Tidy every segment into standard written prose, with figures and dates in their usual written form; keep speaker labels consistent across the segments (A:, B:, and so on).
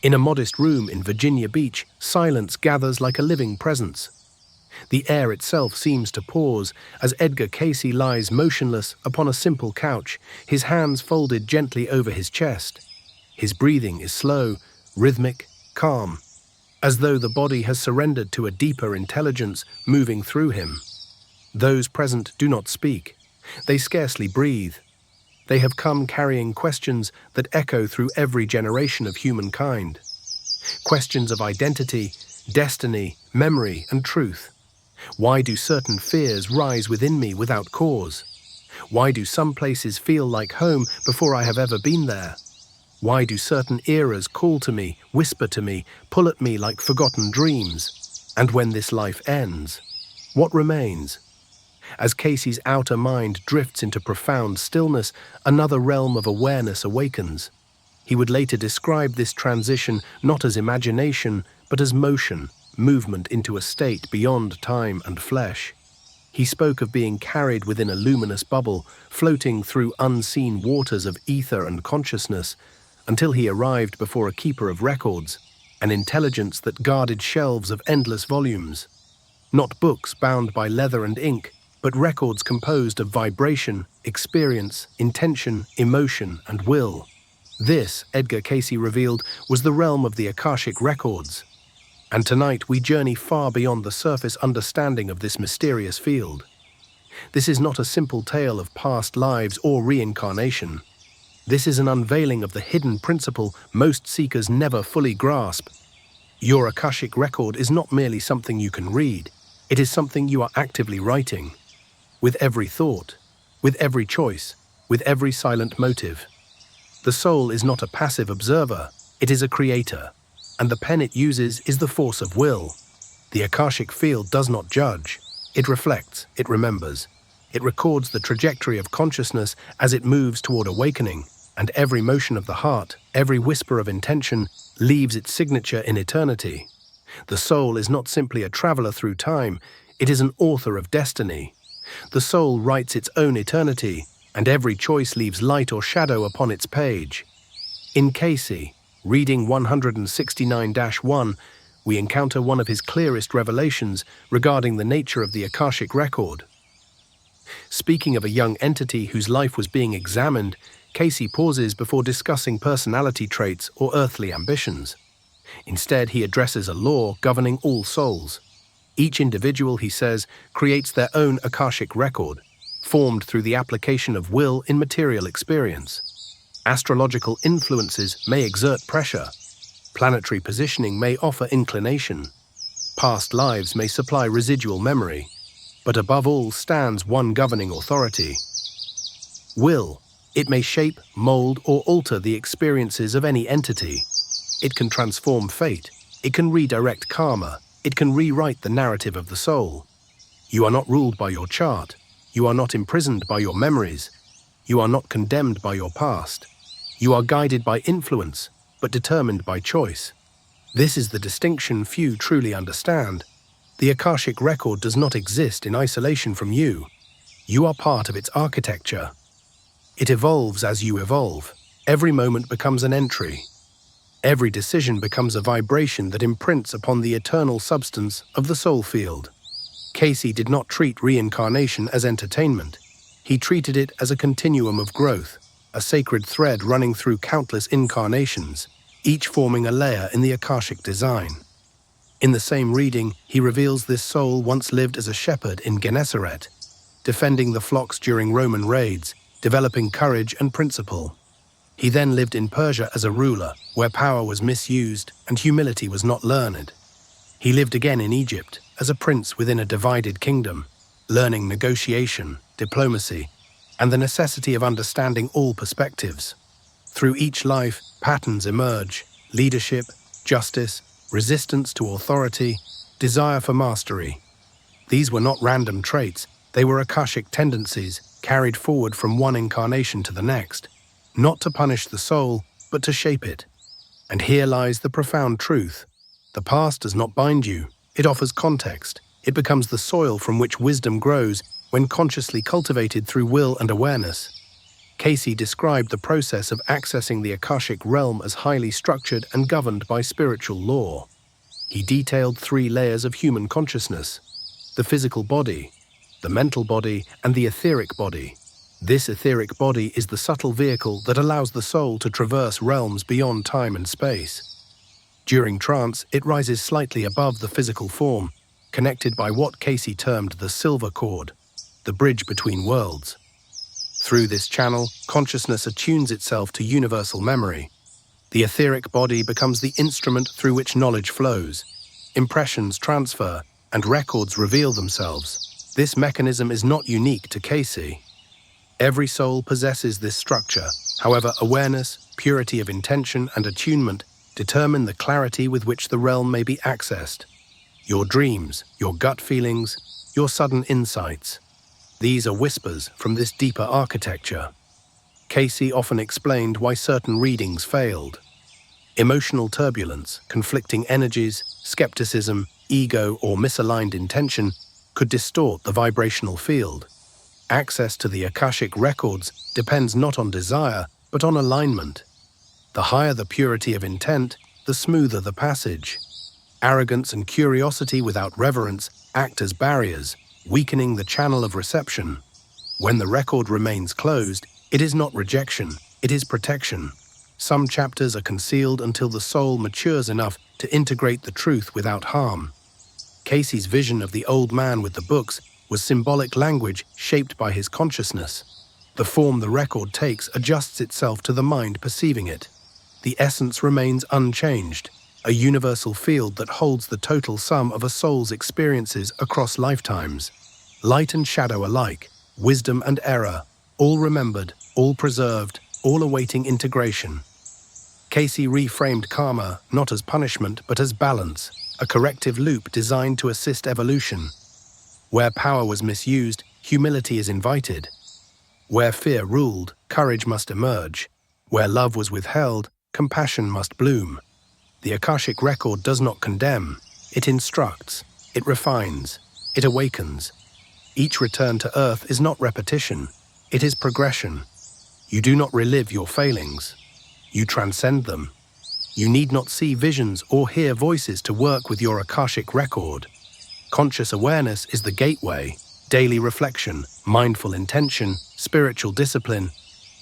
A: In a modest room in Virginia Beach, silence gathers like a living presence. The air itself seems to pause as Edgar Cayce lies motionless upon a simple couch, his hands folded gently over his chest. His breathing is slow, rhythmic, calm, as though the body has surrendered to a deeper intelligence moving through him. Those present do not speak. They scarcely breathe. They have come carrying questions that echo through every generation of humankind. Questions of identity, destiny, memory, and truth. Why do certain fears rise within me without cause? Why do some places feel like home before I have ever been there? Why do certain eras call to me, whisper to me, pull at me like forgotten dreams? And when this life ends, what remains? As Cayce's outer mind drifts into profound stillness, another realm of awareness awakens. He would later describe this transition not as imagination, but as motion, movement into a state beyond time and flesh. He spoke of being carried within a luminous bubble, floating through unseen waters of ether and consciousness, until he arrived before a keeper of records, an intelligence that guarded shelves of endless volumes. Not books bound by leather and ink, but records composed of vibration, experience, intention, emotion, and will. This, Edgar Cayce revealed, was the realm of the Akashic Records. And tonight we journey far beyond the surface understanding of this mysterious field. This is not a simple tale of past lives or reincarnation. This is an unveiling of the hidden principle most seekers never fully grasp. Your Akashic record is not merely something you can read. It is something you are actively writing. With every thought, with every choice, with every silent motive. The soul is not a passive observer, it is a creator, and the pen it uses is the force of will. The Akashic field does not judge, it reflects, it remembers. It records the trajectory of consciousness as it moves toward awakening, and every motion of the heart, every whisper of intention, leaves its signature in eternity. The soul is not simply a traveler through time, it is an author of destiny. The soul writes its own eternity, and every choice leaves light or shadow upon its page. In Cayce, reading 169-1, we encounter one of his clearest revelations regarding the nature of the Akashic record. Speaking of a young entity whose life was being examined, Cayce pauses before discussing personality traits or earthly ambitions. Instead, he addresses a law governing all souls. Each individual, he says, creates their own Akashic record, formed through the application of will in material experience. Astrological influences may exert pressure. Planetary positioning may offer inclination. Past lives may supply residual memory. But above all stands one governing authority. Will. It may shape, mold, or alter the experiences of any entity. It can transform fate. It can redirect karma. It can rewrite the narrative of the soul. You are not ruled by your chart. You are not imprisoned by your memories. You are not condemned by your past. You are guided by influence, but determined by choice. This is the distinction few truly understand. The Akashic record does not exist in isolation from you. You are part of its architecture. It evolves as you evolve. Every moment becomes an entry. Every decision becomes a vibration that imprints upon the eternal substance of the soul field. Cayce did not treat reincarnation as entertainment. He treated it as a continuum of growth, a sacred thread running through countless incarnations, each forming a layer in the Akashic design. In the same reading, he reveals this soul once lived as a shepherd in Gennesaret, defending the flocks during Roman raids, developing courage and principle. He then lived in Persia as a ruler, where power was misused and humility was not learned. He lived again in Egypt, as a prince within a divided kingdom, learning negotiation, diplomacy, and the necessity of understanding all perspectives. Through each life, patterns emerge: leadership, justice, resistance to authority, desire for mastery. These were not random traits, they were Akashic tendencies carried forward from one incarnation to the next, not to punish the soul, but to shape it. And here lies the profound truth. The past does not bind you, it offers context. It becomes the soil from which wisdom grows when consciously cultivated through will and awareness. Cayce described the process of accessing the Akashic realm as highly structured and governed by spiritual law. He detailed 3 layers of human consciousness: the physical body, the mental body, and the etheric body. This etheric body is the subtle vehicle that allows the soul to traverse realms beyond time and space. During trance, it rises slightly above the physical form, connected by what Cayce termed the silver cord, the bridge between worlds. Through this channel, consciousness attunes itself to universal memory. The etheric body becomes the instrument through which knowledge flows. Impressions transfer, and records reveal themselves. This mechanism is not unique to Cayce. Every soul possesses this structure. However, awareness, purity of intention, and attunement determine the clarity with which the realm may be accessed. Your dreams, your gut feelings, your sudden insights. These are whispers from this deeper architecture. Cayce often explained why certain readings failed. Emotional turbulence, conflicting energies, skepticism, ego, or misaligned intention could distort the vibrational field. Access to the Akashic Records depends not on desire, but on alignment. The higher the purity of intent, the smoother the passage. Arrogance and curiosity without reverence act as barriers, weakening the channel of reception. When the record remains closed, it is not rejection, it is protection. Some chapters are concealed until the soul matures enough to integrate the truth without harm. Cayce's vision of the old man with the books was symbolic language shaped by his consciousness. The form the record takes adjusts itself to the mind perceiving it. The essence remains unchanged, a universal field that holds the total sum of a soul's experiences across lifetimes. Light and shadow alike, wisdom and error, all remembered, all preserved, all awaiting integration. Cayce reframed karma not as punishment but as balance, a corrective loop designed to assist evolution. Where power was misused, humility is invited. Where fear ruled, courage must emerge. Where love was withheld, compassion must bloom. The Akashic Record does not condemn, it instructs, it refines, it awakens. Each return to earth is not repetition, it is progression. You do not relive your failings, you transcend them. You need not see visions or hear voices to work with your Akashic Record. Conscious awareness is the gateway. Daily reflection, mindful intention, spiritual discipline.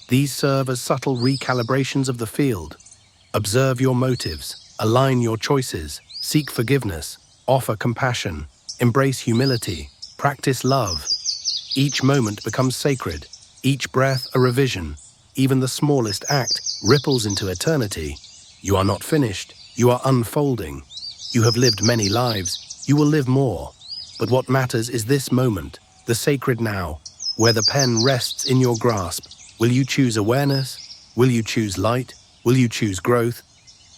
A: These serve as subtle recalibrations of the field. Observe your motives, align your choices, seek forgiveness, offer compassion, embrace humility, practice love. Each moment becomes sacred, each breath a revision. Even the smallest act ripples into eternity. You are not finished, you are unfolding. You have lived many lives, you will live more. But what matters is this moment, the sacred now, where the pen rests in your grasp. Will you choose awareness? Will you choose light? Will you choose growth?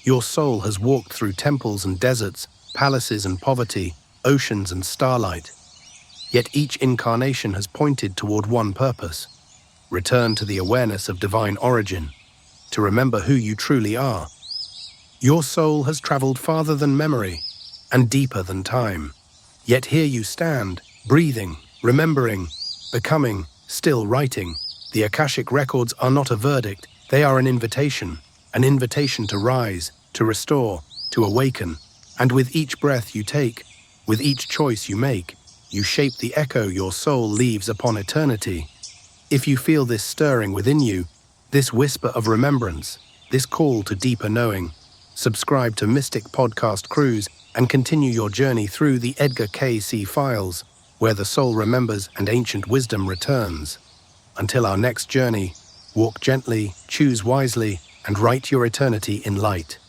A: Your soul has walked through temples and deserts, palaces and poverty, oceans and starlight. Yet each incarnation has pointed toward one purpose: return to the awareness of divine origin, to remember who you truly are. Your soul has traveled farther than memory and deeper than time. Yet here you stand, breathing, remembering, becoming, still writing. The Akashic Records are not a verdict, they are an invitation to rise, to restore, to awaken. And with each breath you take, with each choice you make, you shape the echo your soul leaves upon eternity. If you feel this stirring within you, this whisper of remembrance, this call to deeper knowing, subscribe to Mystic Podcast Cruise and continue your journey through the Edgar Cayce files, where the soul remembers and ancient wisdom returns. Until our next journey, walk gently, choose wisely, and write your eternity in light.